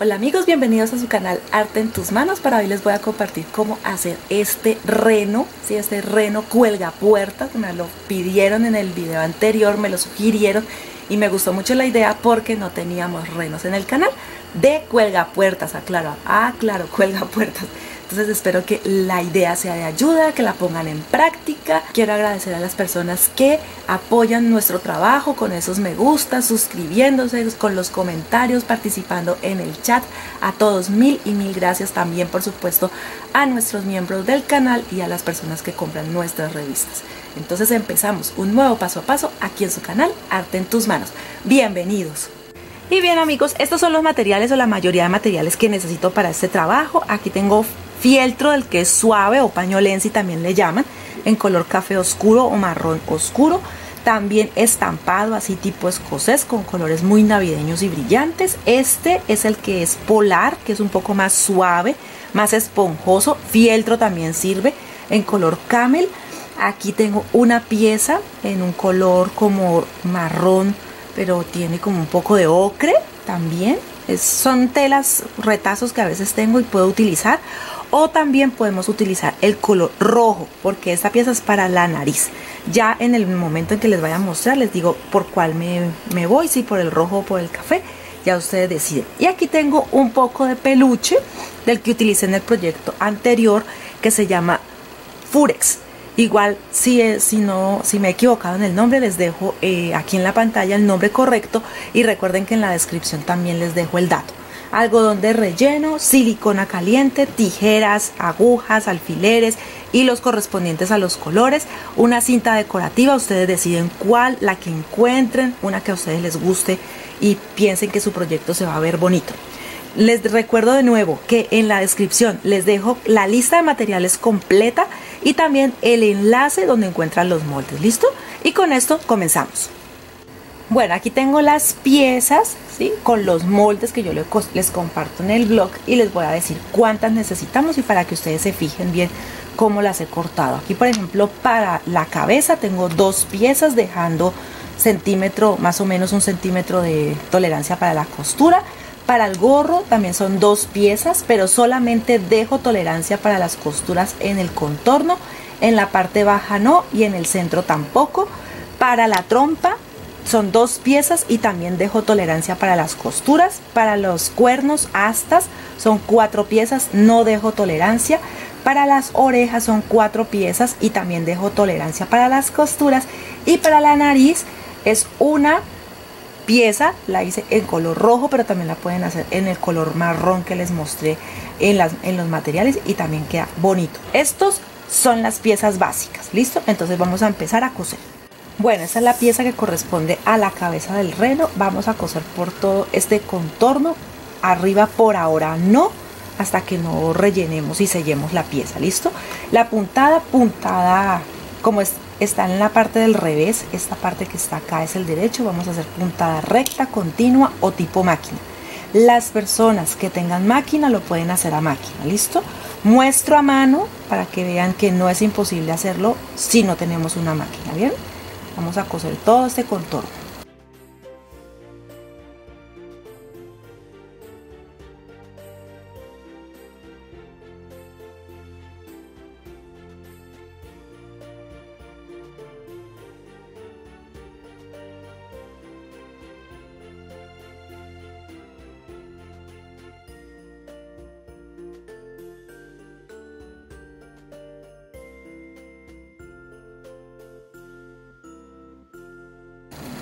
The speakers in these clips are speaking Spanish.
Hola amigos, bienvenidos a su canal Arte en tus manos. Para hoy les voy a compartir cómo hacer este reno, ¿sí? Este reno cuelga puertas. Me lo pidieron en el video anterior, me lo sugirieron y me gustó mucho la idea porque no teníamos renos en el canal de cuelga puertas, claro, cuelga puertas. Entonces espero que la idea sea de ayuda, que la pongan en práctica. Quiero agradecer a las personas que apoyan nuestro trabajo con esos me gusta, suscribiéndose, con los comentarios, participando en el chat. A todos mil y mil gracias. También por supuesto a nuestros miembros del canal y a las personas que compran nuestras revistas. Entonces empezamos un nuevo paso a paso aquí en su canal Arte en tus manos. Bienvenidos. Y bien amigos, estos son los materiales o la mayoría de materiales que necesito para este trabajo. Aquí tengo fieltro del que es suave o pañolensi también le llaman, en color café oscuro o marrón oscuro. También estampado así tipo escocés con colores muy navideños y brillantes. Este es el que es polar, que es un poco más suave, más esponjoso. Fieltro también sirve en color camel. Aquí tengo una pieza en un color como marrón, pero tiene como un poco de ocre también. Son telas, retazos que a veces tengo y puedo utilizar. O también podemos utilizar el color rojo, porque esta pieza es para la nariz. Ya en el momento en que les vaya a mostrar, les digo por cuál me voy, si por el rojo o por el café, ya ustedes deciden. Y aquí tengo un poco de peluche del que utilicé en el proyecto anterior, que se llama Furex. Igual, si me he equivocado en el nombre, les dejo aquí en la pantalla el nombre correcto y recuerden que en la descripción también les dejo el dato. Algodón de relleno, silicona caliente, tijeras, agujas, alfileres y los correspondientes a los colores, una cinta decorativa, ustedes deciden cuál, la que encuentren, una que a ustedes les guste y piensen que su proyecto se va a ver bonito. Les recuerdo de nuevo que en la descripción les dejo la lista de materiales completa y también el enlace donde encuentran los moldes. ¿Listo? Y con esto comenzamos. Bueno, aquí tengo las piezas, ¿sí? Con los moldes que yo les comparto en el blog y les voy a decir cuántas necesitamos y para que ustedes se fijen bien cómo las he cortado. Aquí, por ejemplo, para la cabeza tengo dos piezas dejando más o menos 1 centímetro de tolerancia para la costura. Para el gorro también son 2 piezas, pero solamente dejo tolerancia para las costuras en el contorno, en la parte baja no y en el centro tampoco. Para la trompa son 2 piezas y también dejo tolerancia para las costuras. Para los cuernos, astas, son 4 piezas, no dejo tolerancia. Para las orejas son 4 piezas y también dejo tolerancia para las costuras. Y para la nariz es una pieza, la hice en color rojo, pero también la pueden hacer en el color marrón que les mostré en los materiales y también queda bonito. Estos son las piezas básicas, ¿listo? Entonces vamos a empezar a coser. Bueno, esta es la pieza que corresponde a la cabeza del reno. Vamos a coser por todo este contorno. Arriba por ahora no, hasta que no rellenemos y sellemos la pieza, ¿listo? La puntada como está en la parte del revés, esta parte que está acá es el derecho. Vamos a hacer puntada recta, continua o tipo máquina. Las personas que tengan máquina lo pueden hacer a máquina, ¿listo? Muestro a mano para que vean que no es imposible hacerlo si no tenemos una máquina, ¿bien? Vamos a coser todo este contorno.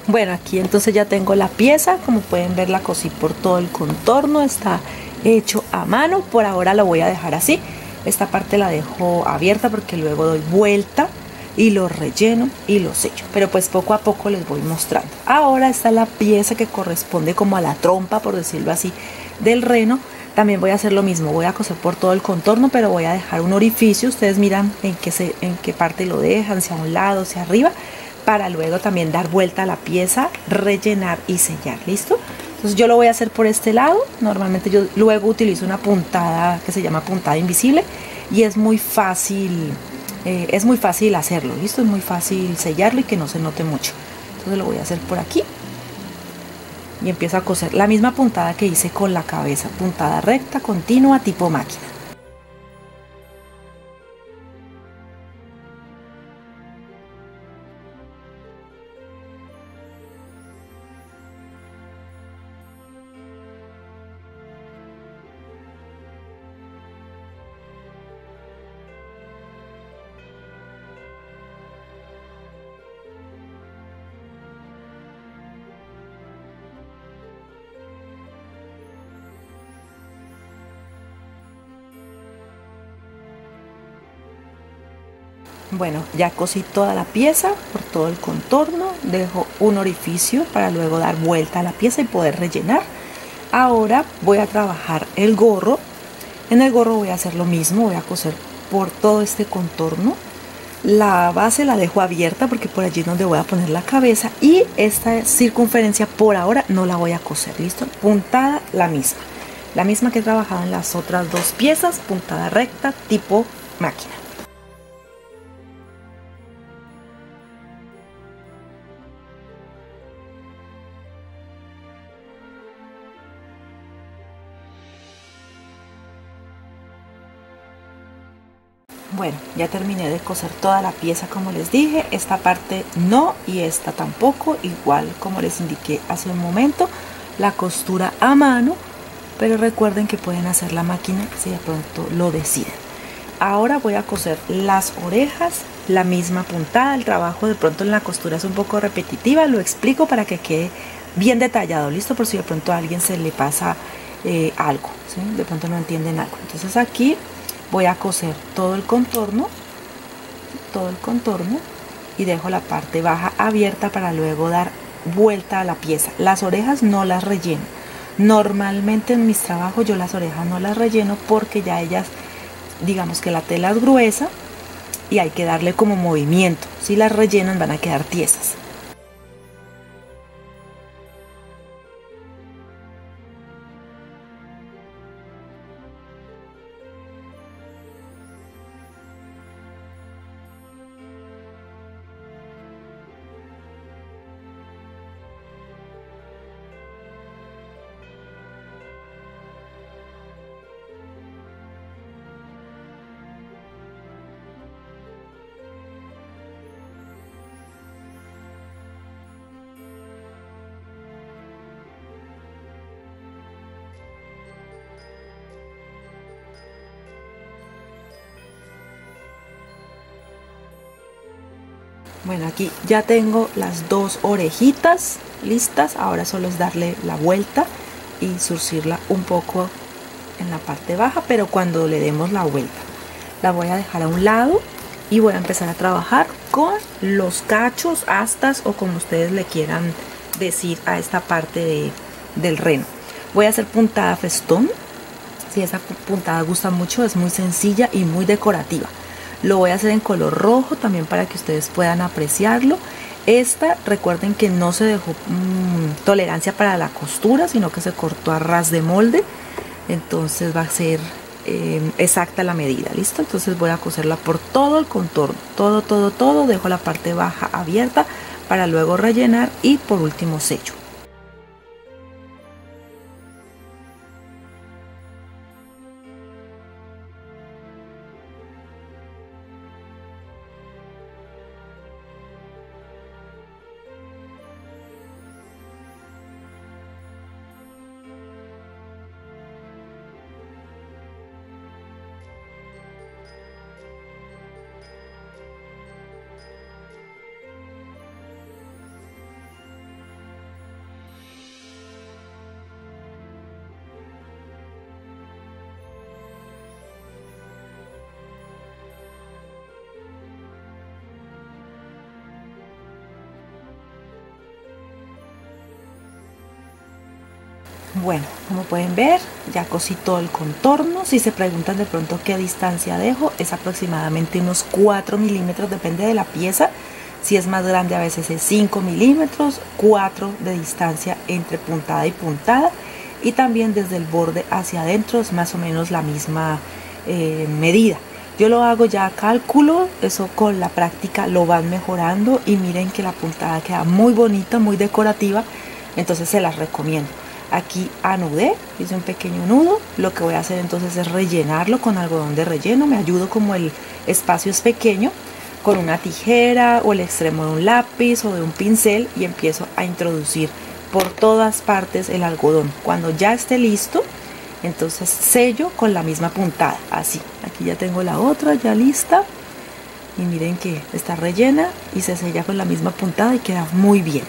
Bueno, aquí entonces ya tengo la pieza, como pueden ver la cosí por todo el contorno, está hecho a mano. Por ahora lo voy a dejar así, esta parte la dejo abierta porque luego doy vuelta y lo relleno y lo sello, pero pues poco a poco les voy mostrando. Ahora está la pieza que corresponde como a la trompa, por decirlo así, del reno. También voy a hacer lo mismo, voy a coser por todo el contorno, pero voy a dejar un orificio. Ustedes miran en qué parte lo dejan, si a un lado, si arriba, para luego también dar vuelta a la pieza, rellenar y sellar, ¿listo? Entonces yo lo voy a hacer por este lado. Normalmente yo luego utilizo una puntada que se llama puntada invisible y es muy fácil hacerlo, ¿listo? Es muy fácil sellarlo y que no se note mucho. Entonces lo voy a hacer por aquí. y empiezo a coser la misma puntada que hice con la cabeza, puntada recta, continua, tipo máquina. Bueno, ya cosí toda la pieza por todo el contorno, dejo un orificio para luego dar vuelta a la pieza y poder rellenar. Ahora voy a trabajar el gorro. En el gorro voy a hacer lo mismo, voy a coser por todo este contorno. La base la dejo abierta porque por allí es donde voy a poner la cabeza, y esta circunferencia por ahora no la voy a coser, ¿listo? Puntada la misma que he trabajado en las otras dos piezas, puntada recta tipo máquina. Bueno, ya terminé de coser toda la pieza como les dije, esta parte no y esta tampoco, igual como les indiqué hace un momento, la costura a mano, pero recuerden que pueden hacer la máquina si de pronto lo deciden. Ahora voy a coser las orejas, la misma puntada, el trabajo de pronto en la costura es un poco repetitiva, lo explico para que quede bien detallado, listo, por si de pronto a alguien se le pasa algo, ¿sí? De pronto no entienden algo. Entonces aquí voy a coser todo el contorno y dejo la parte baja abierta para luego dar vuelta a la pieza. Las orejas no las relleno. Normalmente en mis trabajos yo las orejas no las relleno porque ya ellas, digamos que la tela es gruesa y hay que darle como movimiento. Si las rellenan van a quedar tiesas. Bueno, aquí ya tengo las dos orejitas listas, ahora solo es darle la vuelta y zurcirla un poco en la parte baja, pero cuando le demos la vuelta la voy a dejar a un lado y voy a empezar a trabajar con los cachos, astas o como ustedes le quieran decir a esta parte del reno. Voy a hacer puntada festón, si esa puntada gusta mucho, es muy sencilla y muy decorativa. Lo voy a hacer en color rojo también para que ustedes puedan apreciarlo. Esta, recuerden que no se dejó tolerancia para la costura, sino que se cortó a ras de molde. Entonces va a ser exacta la medida, ¿listo? Entonces voy a coserla por todo el contorno, todo. Dejo la parte baja abierta para luego rellenar y por último sello. Bueno, como pueden ver, ya cosí todo el contorno. Si se preguntan de pronto qué distancia dejo, es aproximadamente unos 4 milímetros, depende de la pieza. Si es más grande a veces es 5 milímetros, 4 de distancia entre puntada y puntada. Y también desde el borde hacia adentro es más o menos la misma medida. Yo lo hago ya a cálculo, eso con la práctica lo van mejorando y miren que la puntada queda muy bonita, muy decorativa. entonces se las recomiendo. Aquí anudé, hice un pequeño nudo. Lo que voy a hacer entonces es rellenarlo con algodón de relleno. Me ayudo como el espacio es pequeño, con una tijera o el extremo de un lápiz o de un pincel, y empiezo a introducir por todas partes el algodón. Cuando ya esté listo, entonces sello con la misma puntada, así. Aquí ya tengo la otra ya lista, y miren que está rellena y se sella con la misma puntada y queda muy bien.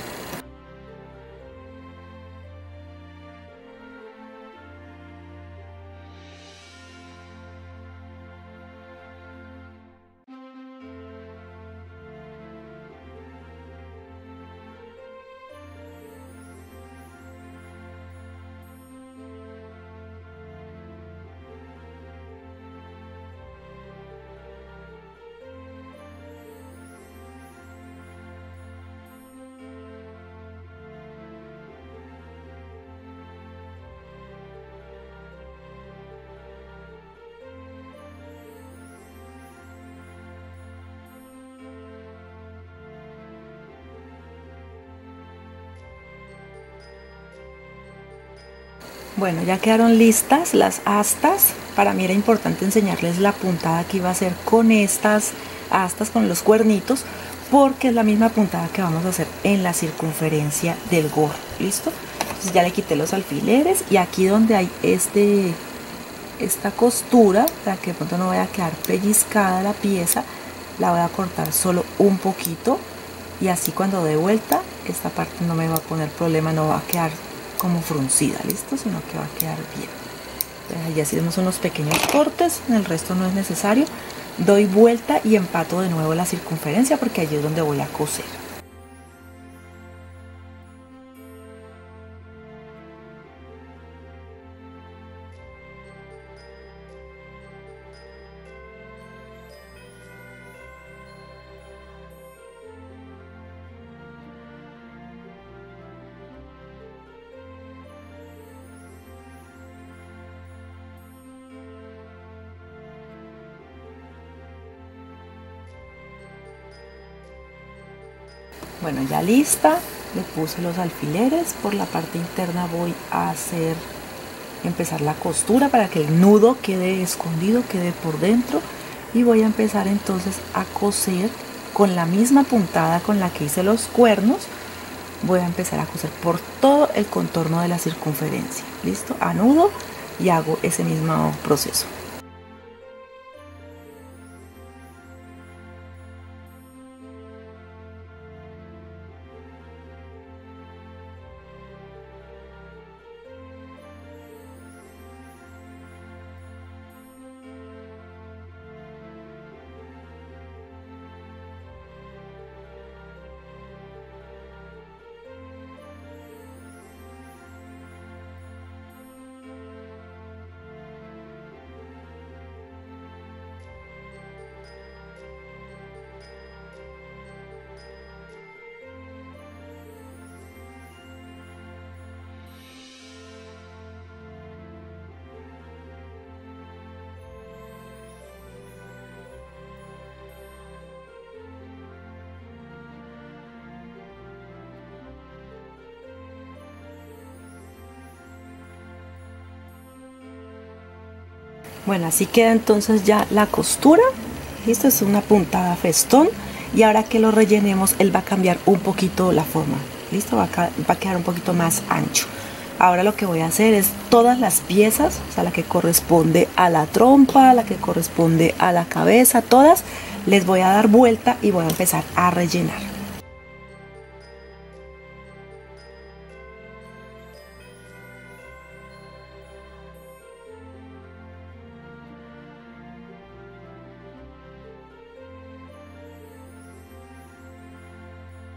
Bueno, ya quedaron listas las astas. Para mí era importante enseñarles la puntada que iba a hacer con estas astas, con los cuernitos, porque es la misma puntada que vamos a hacer en la circunferencia del gorro. ¿Listo? Entonces ya le quité los alfileres, y aquí donde hay esta costura, para que de pronto no vaya a quedar pellizcada la pieza, la voy a cortar solo un poquito, y así cuando dé vuelta esta parte no me va a poner problema, no va a quedar como fruncida, listo, sino que va a quedar bien. Entonces, ya hacemos unos pequeños cortes, en el resto no es necesario. Doy vuelta y empato de nuevo la circunferencia, porque allí es donde voy a coser. Bueno, ya lista, le puse los alfileres. Por la parte interna voy a empezar la costura para que el nudo quede escondido, quede por dentro, y voy a empezar entonces a coser con la misma puntada con la que hice los cuernos. Voy a empezar a coser por todo el contorno de la circunferencia. Listo, anudo y hago ese mismo proceso. Bueno, así queda entonces ya la costura. Listo, es una puntada festón, y ahora que lo rellenemos él va a cambiar un poquito la forma. Listo, va a quedar un poquito más ancho. Ahora lo que voy a hacer es todas las piezas, o sea, la que corresponde a la trompa, la que corresponde a la cabeza, todas les voy a dar vuelta y voy a empezar a rellenar.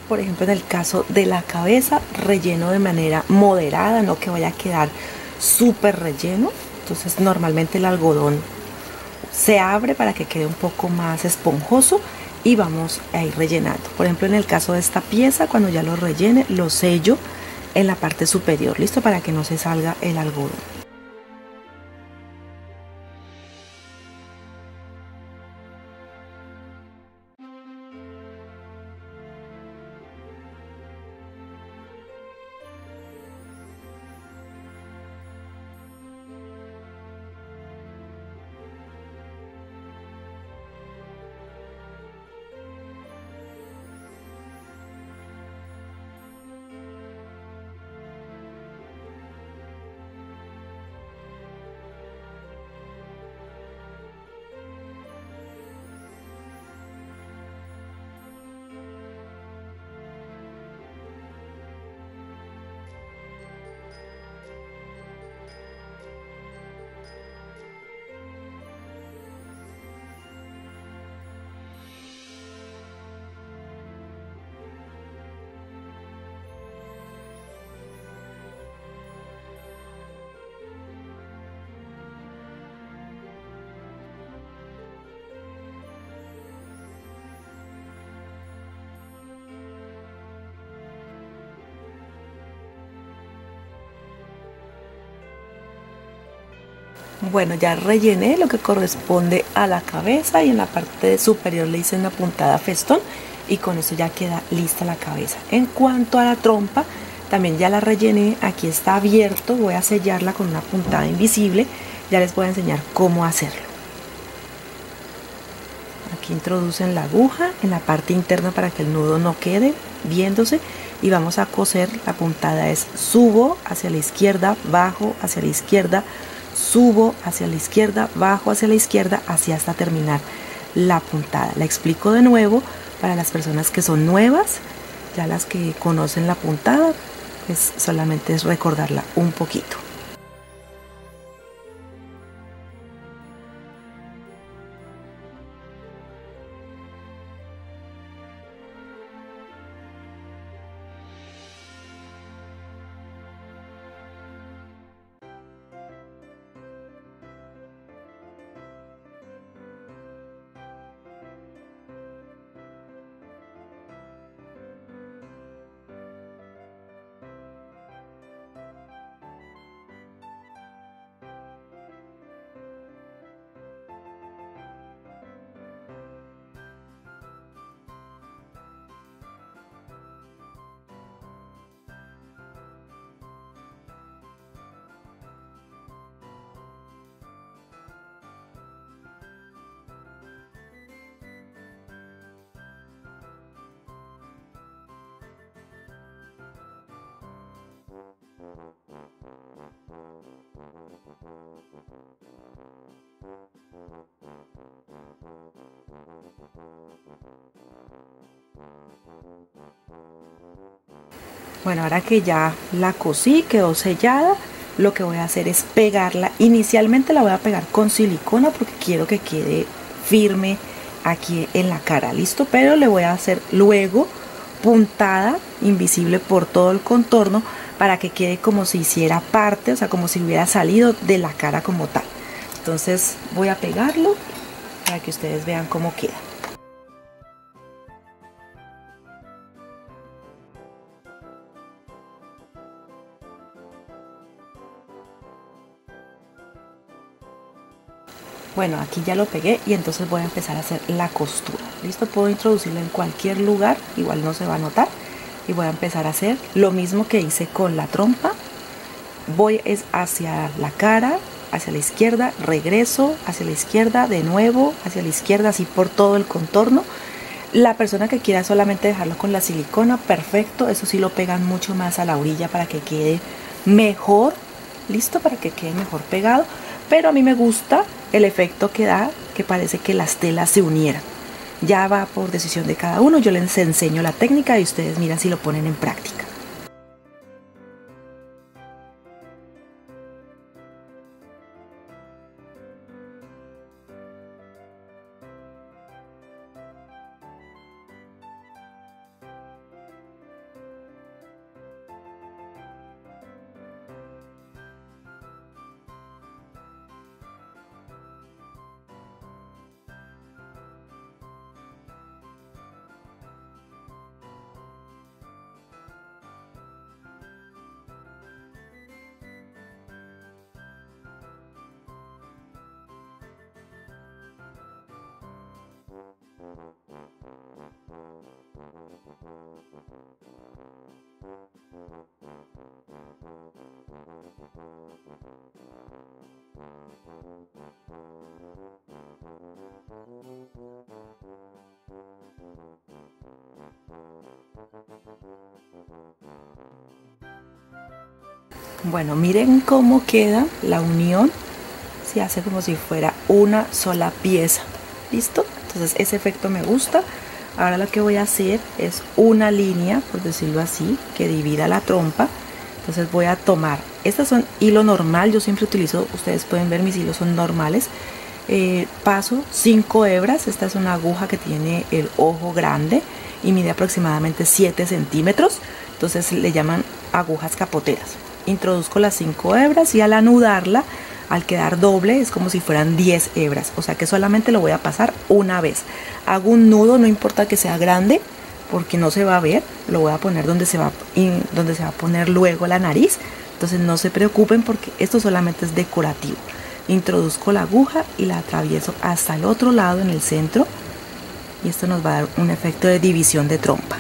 Por ejemplo, en el caso de la cabeza, relleno de manera moderada, no que vaya a quedar súper relleno. Entonces normalmente el algodón se abre para que quede un poco más esponjoso, y vamos a ir rellenando. Por ejemplo, en el caso de esta pieza, cuando ya lo rellene, lo sello en la parte superior, listo, para que no se salga el algodón. Bueno, ya rellené lo que corresponde a la cabeza y en la parte superior le hice una puntada festón y con eso ya queda lista la cabeza. En cuanto a la trompa, también ya la rellené, aquí está abierto, voy a sellarla con una puntada invisible, ya les voy a enseñar cómo hacerlo. Aquí introducen la aguja en la parte interna para que el nudo no quede viéndose y vamos a coser. La puntada es subo hacia la izquierda, bajo hacia la izquierda, subo hacia la izquierda, bajo hacia la izquierda, así hasta terminar la puntada. La explico de nuevo para las personas que son nuevas, ya las que conocen la puntada, pues solamente es recordarla un poquito. Bueno, ahora que ya la cosí, quedó sellada, lo que voy a hacer es pegarla. Inicialmente la voy a pegar con silicona porque quiero que quede firme aquí en la cara, listo, pero le voy a hacer luego puntada invisible por todo el contorno para que quede como si hiciera parte, o sea, como si hubiera salido de la cara como tal. Entonces voy a pegarlo para que ustedes vean cómo queda. Bueno, aquí ya lo pegué y entonces voy a empezar a hacer la costura. Listo, puedo introducirlo en cualquier lugar, igual no se va a notar. Y voy a empezar a hacer lo mismo que hice con la trompa. Voy hacia la cara, hacia la izquierda, regreso hacia la izquierda, de nuevo hacia la izquierda, así por todo el contorno. La persona que quiera solamente dejarlo con la silicona, perfecto, eso sí lo pegan mucho más a la orilla para que quede mejor, listo, para que quede mejor pegado. Pero a mí me gusta el efecto que da, que parece que las telas se unieran. Ya va por decisión de cada uno, yo les enseño la técnica y ustedes miran si lo ponen en práctica. Bueno, miren cómo queda la unión, se hace como si fuera una sola pieza, ¿listo? Entonces ese efecto me gusta. Ahora lo que voy a hacer es una línea, por decirlo así, que divida la trompa. Entonces voy a tomar, estas son hilo normal, yo siempre utilizo, ustedes pueden ver mis hilos son normales. Paso 5 hebras, esta es una aguja que tiene el ojo grande y mide aproximadamente 7 centímetros, entonces le llaman agujas capoteras. Introduzco las 5 hebras y al anudarla, al quedar doble, es como si fueran 10 hebras, o sea que solamente lo voy a pasar una vez. Hago un nudo, no importa que sea grande, porque no se va a ver, lo voy a poner donde se va a poner luego la nariz, entonces no se preocupen porque esto solamente es decorativo. introduzco la aguja y la atravieso hasta el otro lado en el centro, y esto nos va a dar un efecto de división de trompa.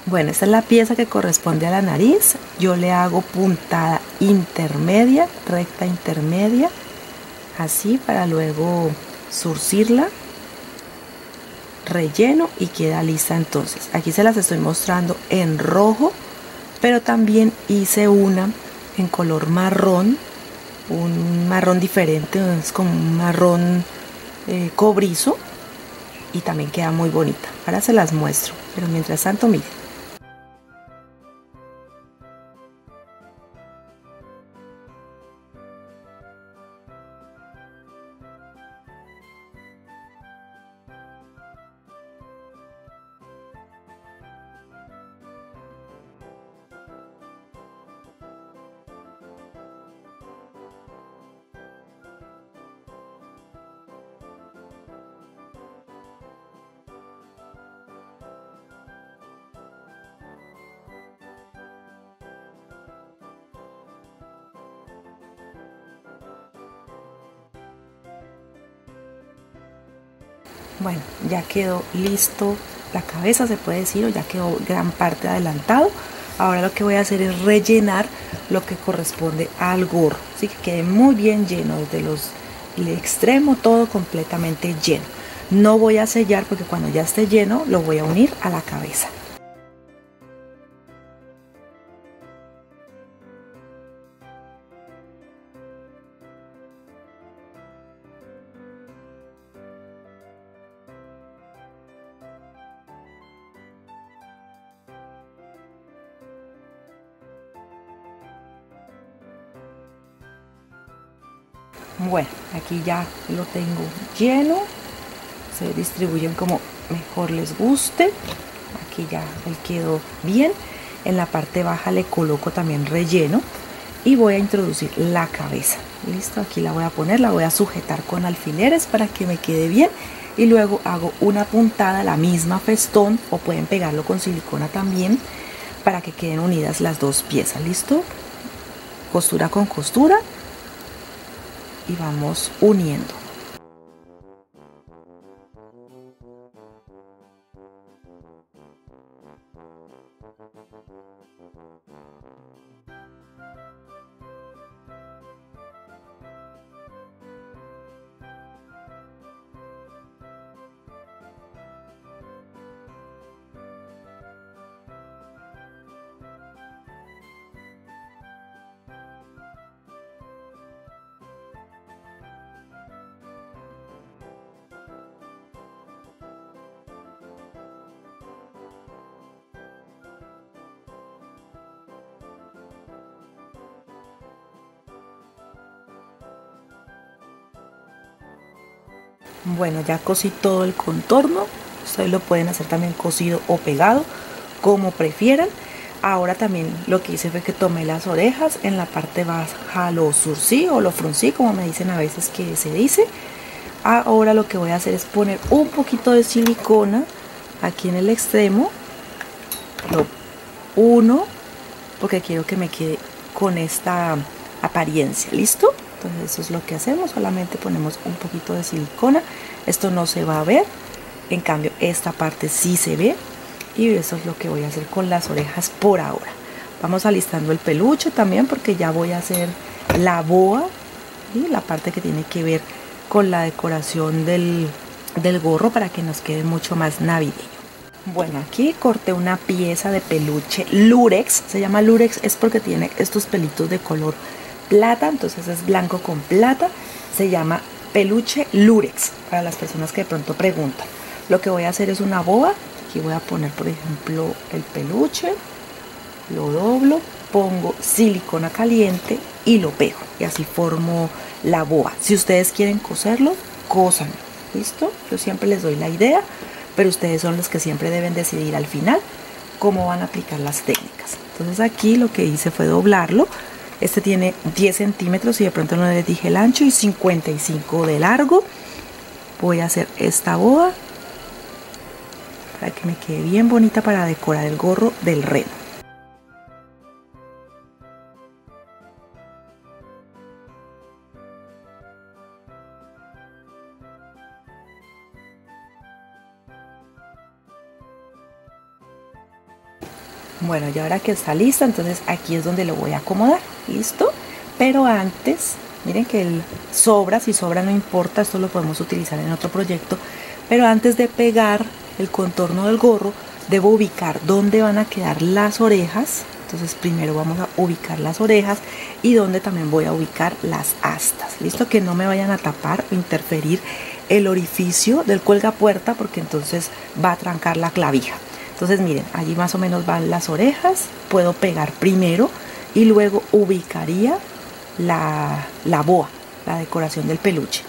Bueno, esta es la pieza que corresponde a la nariz. Yo le hago puntada intermedia, recta intermedia, así, para luego zurcirla, relleno y queda lista. Entonces aquí se las estoy mostrando en rojo, pero también hice una en color marrón, un marrón diferente, es como un marrón cobrizo, y también queda muy bonita. Ahora se las muestro, pero mientras tanto miren. Bueno, ya quedó listo la cabeza, se puede decir, o ya quedó gran parte adelantado. Ahora lo que voy a hacer es rellenar lo que corresponde al gorro, así que quede muy bien lleno, desde el extremo todo completamente lleno. No voy a sellar porque cuando ya esté lleno lo voy a unir a la cabeza. Bueno, aquí ya lo tengo lleno, se distribuyen como mejor les guste. Aquí ya él quedó bien. En la parte baja le coloco también relleno y voy a introducir la cabeza. Listo, aquí la voy a poner, la voy a sujetar con alfileres para que me quede bien, y luego hago una puntada, la misma festón, o pueden pegarlo con silicona también para que queden unidas las dos piezas. Listo, costura con costura y vamos uniendo. Bueno, ya cosí todo el contorno. Ustedes lo pueden hacer también cosido o pegado, como prefieran. Ahora también lo que hice fue que tomé las orejas, en la parte baja lo zurcí o lo fruncí, como me dicen a veces que se dice. Ahora lo que voy a hacer es poner un poquito de silicona aquí en el extremo. Lo uno porque quiero que me quede con esta apariencia. ¿Listo? Entonces eso es lo que hacemos, solamente ponemos un poquito de silicona. Esto no se va a ver, en cambio esta parte sí se ve, y eso es lo que voy a hacer con las orejas por ahora. Vamos alistando el peluche también, porque ya voy a hacer la boa y la parte que tiene que ver con la decoración del gorro, para que nos quede mucho más navideño. Bueno, aquí corté una pieza de peluche lurex. Se llama lurex es porque tiene estos pelitos de color plata, entonces es blanco con plata, se llama peluche lurex, para las personas que de pronto preguntan. Lo que voy a hacer es una boa. Aquí voy a poner, por ejemplo, el peluche, lo doblo, pongo silicona caliente y lo pego, y así formo la boa. Si ustedes quieren coserlo, cósanlo, ¿listo? Yo siempre les doy la idea, pero ustedes son los que siempre deben decidir al final cómo van a aplicar las técnicas. Entonces aquí lo que hice fue doblarlo. Este tiene 10 centímetros y de pronto no les dije el ancho, y 55 de largo. Voy a hacer esta boa para que me quede bien bonita para decorar el gorro del reno. Bueno, y ahora que está lista, entonces aquí es donde lo voy a acomodar, ¿listo? Pero antes, miren que el sobra, si sobra no importa, esto lo podemos utilizar en otro proyecto, pero antes de pegar el contorno del gorro, debo ubicar dónde van a quedar las orejas. Entonces primero vamos a ubicar las orejas y donde también voy a ubicar las astas, ¿listo? Que no me vayan a tapar o interferir el orificio del cuelgapuerta, porque entonces va a trancar la clavija. Entonces miren, allí más o menos van las orejas, puedo pegar primero y luego ubicaría la boa, la decoración del peluche.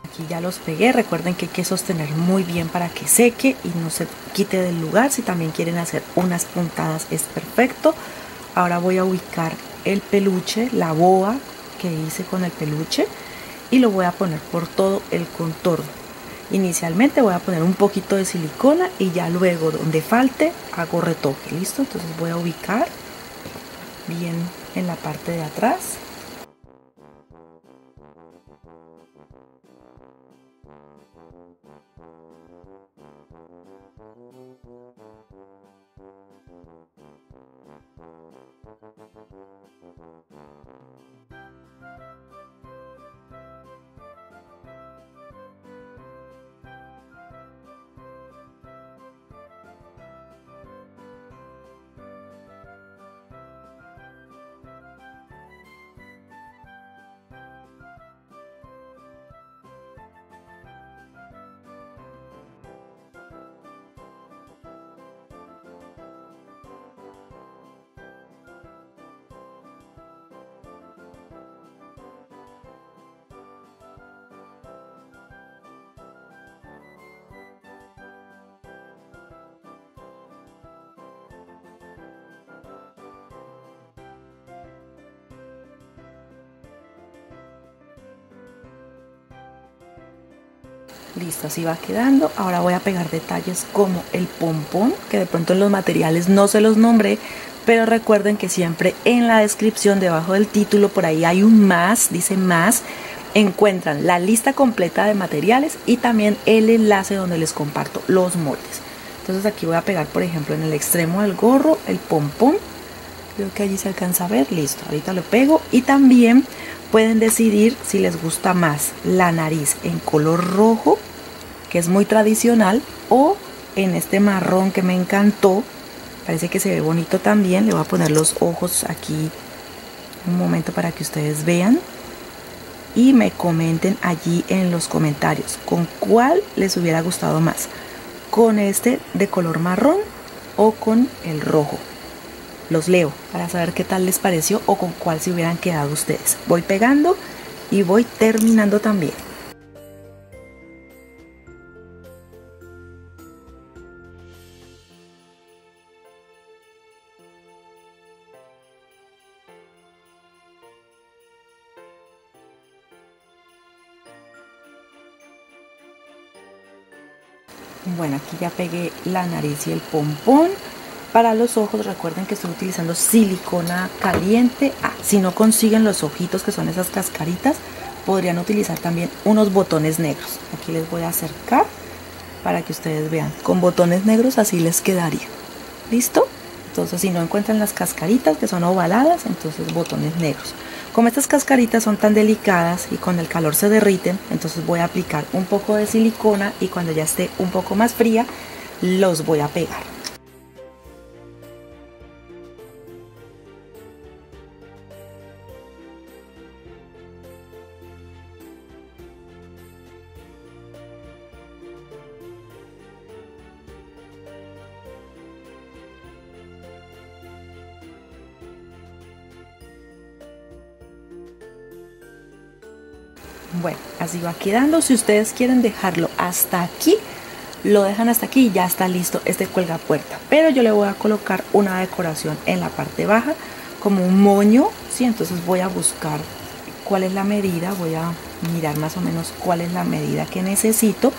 Aquí ya los pegué, recuerden que hay que sostener muy bien para que seque y no se quite del lugar. Si también quieren hacer unas puntadas es perfecto. Ahora voy a ubicar el peluche, la boa que hice con el peluche, y lo voy a poner por todo el contorno. Inicialmente voy a poner un poquito de silicona y ya luego donde falte hago retoque, ¿listo? Entonces voy a ubicar bien en la parte de atrás. Listo, así va quedando. Ahora voy a pegar detalles como el pompón, que de pronto en los materiales no se los nombré, pero recuerden que siempre en la descripción, debajo del título, por ahí hay un más, dice más. Encuentran la lista completa de materiales y también el enlace donde les comparto los moldes. Entonces aquí voy a pegar, por ejemplo, en el extremo del gorro el pompón. Creo que allí se alcanza a ver. Listo, ahorita lo pego. Y también pueden decidir si les gusta más la nariz en color rojo, que es muy tradicional, o en este marrón que me encantó. Parece que se ve bonito también. Le voy a poner los ojos aquí un momento para que ustedes vean y me comenten allí en los comentarios con cuál les hubiera gustado más, con este de color marrón o con el rojo. Los leo para saber qué tal les pareció o con cuál se hubieran quedado ustedes. Voy pegando y voy terminando también. Bueno, aquí ya pegué la nariz y el pompón. Para los ojos recuerden que estoy utilizando silicona caliente. Si no consiguen los ojitos, que son esas cascaritas, podrían utilizar también unos botones negros. Aquí les voy a acercar para que ustedes vean. Con botones negros así les quedaría. ¿Listo? Entonces si no encuentran las cascaritas que son ovaladas, entonces botones negros. Como estas cascaritas son tan delicadas y con el calor se derriten, entonces voy a aplicar un poco de silicona y cuando ya esté un poco más fría, los voy a pegar. Bueno, así va quedando. Si ustedes quieren dejarlo hasta aquí, lo dejan hasta aquí y ya está listo este cuelgapuerta. Pero yo le voy a colocar una decoración en la parte baja, como un moño, ¿sí? Entonces voy a buscar cuál es la medida, voy a mirar más o menos cuál es la medida que necesito.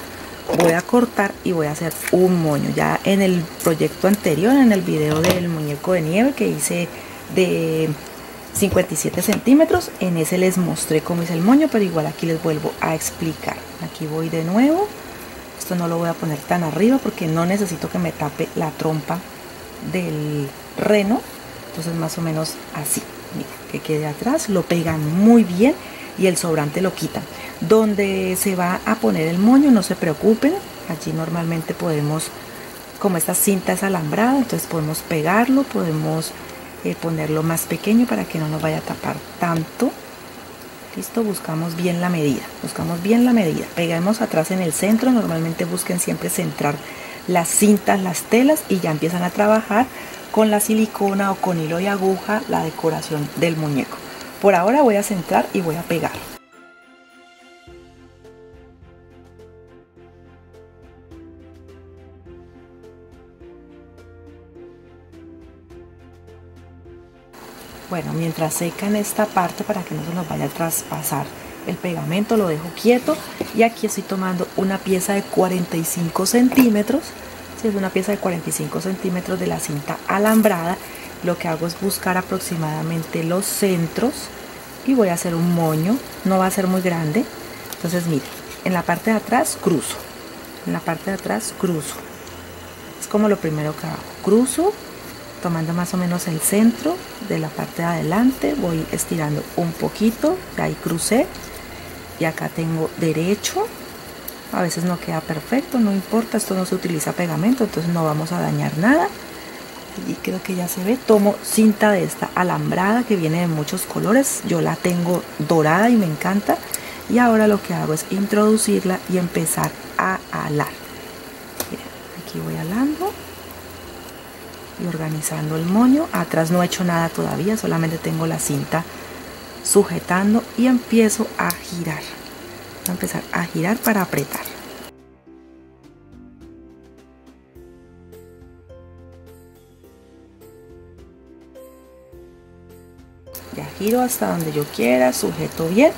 Voy a cortar y voy a hacer un moño. Ya en el proyecto anterior, en el video del muñeco de nieve que hice de 57 centímetros, en ese les mostré cómo hice el moño, pero igual aquí les vuelvo a explicar. Aquí voy de nuevo. Esto no lo voy a poner tan arriba porque no necesito que me tape la trompa del reno. Entonces más o menos así, mira, que quede atrás, lo pegan muy bien y el sobrante lo quitan. Donde se va a poner el moño, no se preocupen, allí normalmente podemos, como esta cinta es alambrada, entonces podemos pegarlo, podemos ponerlo más pequeño para que no nos vaya a tapar tanto. Listo, buscamos bien la medida, peguemos atrás en el centro. Normalmente busquen siempre centrar las cintas, las telas, y ya empiezan a trabajar con la silicona o con hilo y aguja la decoración del muñeco. Por ahora voy a centrar y voy a pegar. Bueno, mientras secan esta parte para que no se nos vaya a traspasar el pegamento, lo dejo quieto. Y aquí estoy tomando una pieza de 45 centímetros. Si es una pieza de 45 centímetros de la cinta alambrada, lo que hago es buscar aproximadamente los centros y voy a hacer un moño. No va a ser muy grande. Entonces miren, en la parte de atrás cruzo, en la parte de atrás cruzo. Es como lo primero que hago, cruzo, tomando más o menos el centro de la parte de adelante, voy estirando un poquito, ahí crucé, y acá tengo derecho. A veces no queda perfecto, no importa, esto no se utiliza pegamento, entonces no vamos a dañar nada. Y creo que ya se ve. Tomo cinta de esta alambrada que viene de muchos colores, yo la tengo dorada y me encanta, y ahora lo que hago es introducirla y empezar a alar. Miren, aquí voy alando y organizando el moño. Atrás no he hecho nada todavía, solamente tengo la cinta sujetando y empiezo a girar. Voy a empezar a girar para apretar. Ya giro hasta donde yo quiera, sujeto bien,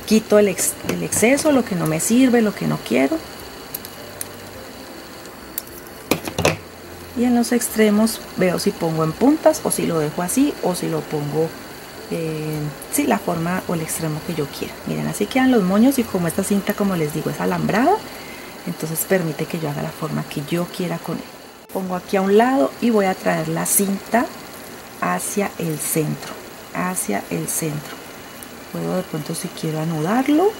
quito el exceso, lo que no me sirve, lo que no quiero. Y en los extremos veo si pongo en puntas o si lo dejo así o si lo pongo sí, la forma o el extremo que yo quiera. Miren, así quedan los moños, y como esta cinta, como les digo, es alambrada, entonces permite que yo haga la forma que yo quiera con él. Pongo aquí a un lado y voy a traer la cinta hacia el centro, hacia el centro. Puedo de pronto, si quiero, anudarlo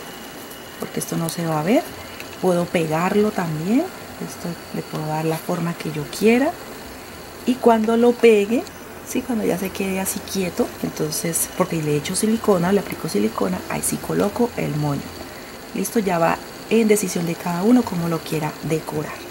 porque esto no se va a ver. Puedo pegarlo también. Esto le puedo dar la forma que yo quiera, y cuando lo pegue, sí, cuando ya se quede así quieto, entonces, porque le echo silicona, le aplico silicona, ahí sí coloco el moño. Listo, ya va en decisión de cada uno como lo quiera decorar.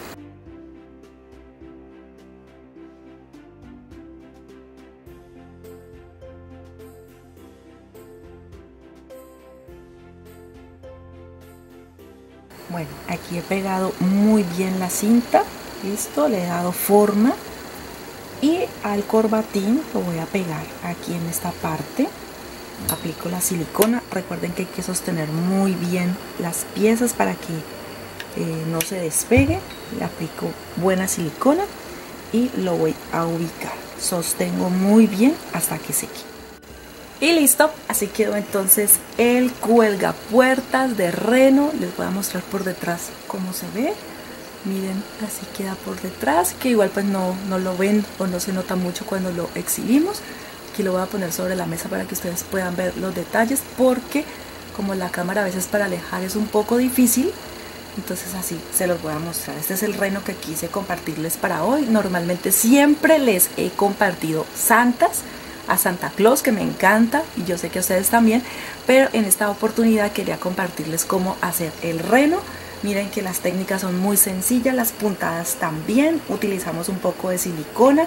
Bueno, aquí he pegado muy bien la cinta, listo, le he dado forma, y al corbatín lo voy a pegar aquí en esta parte. Aplico la silicona, recuerden que hay que sostener muy bien las piezas para que no se despegue. Le aplico buena silicona y lo voy a ubicar, sostengo muy bien hasta que seque. Y listo, así quedó entonces el cuelgapuertas de reno. Les voy a mostrar por detrás cómo se ve. Miren, así queda por detrás, que igual pues no lo ven o no se nota mucho cuando lo exhibimos. Aquí lo voy a poner sobre la mesa para que ustedes puedan ver los detalles, porque como la cámara a veces para alejar es un poco difícil, entonces así se los voy a mostrar. Este es el reno que quise compartirles para hoy. Normalmente siempre les he compartido santas, a Santa Claus, que me encanta y yo sé que a ustedes también, pero en esta oportunidad quería compartirles cómo hacer el reno. Miren que las técnicas son muy sencillas, las puntadas también. Utilizamos un poco de silicona,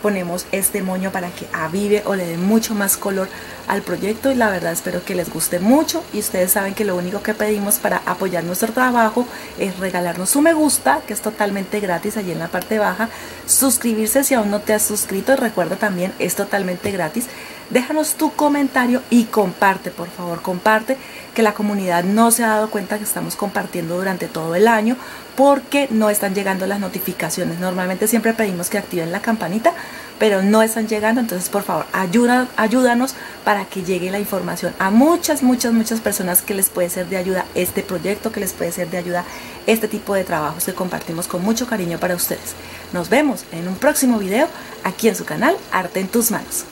ponemos este moño para que avive o le dé mucho más color al proyecto, y la verdad espero que les guste mucho. Y ustedes saben que lo único que pedimos para apoyar nuestro trabajo es regalarnos su me gusta, que es totalmente gratis allí en la parte baja, suscribirse si aún no te has suscrito, recuerda también es totalmente gratis. Déjanos tu comentario y comparte, por favor, comparte, que la comunidad no se ha dado cuenta que estamos compartiendo durante todo el año porque no están llegando las notificaciones. Normalmente siempre pedimos que activen la campanita, pero no están llegando, entonces por favor ayúdanos para que llegue la información a muchas personas que les puede ser de ayuda este proyecto, que les puede ser de ayuda este tipo de trabajos que compartimos con mucho cariño para ustedes. Nos vemos en un próximo video aquí en su canal Arte en tus Manos.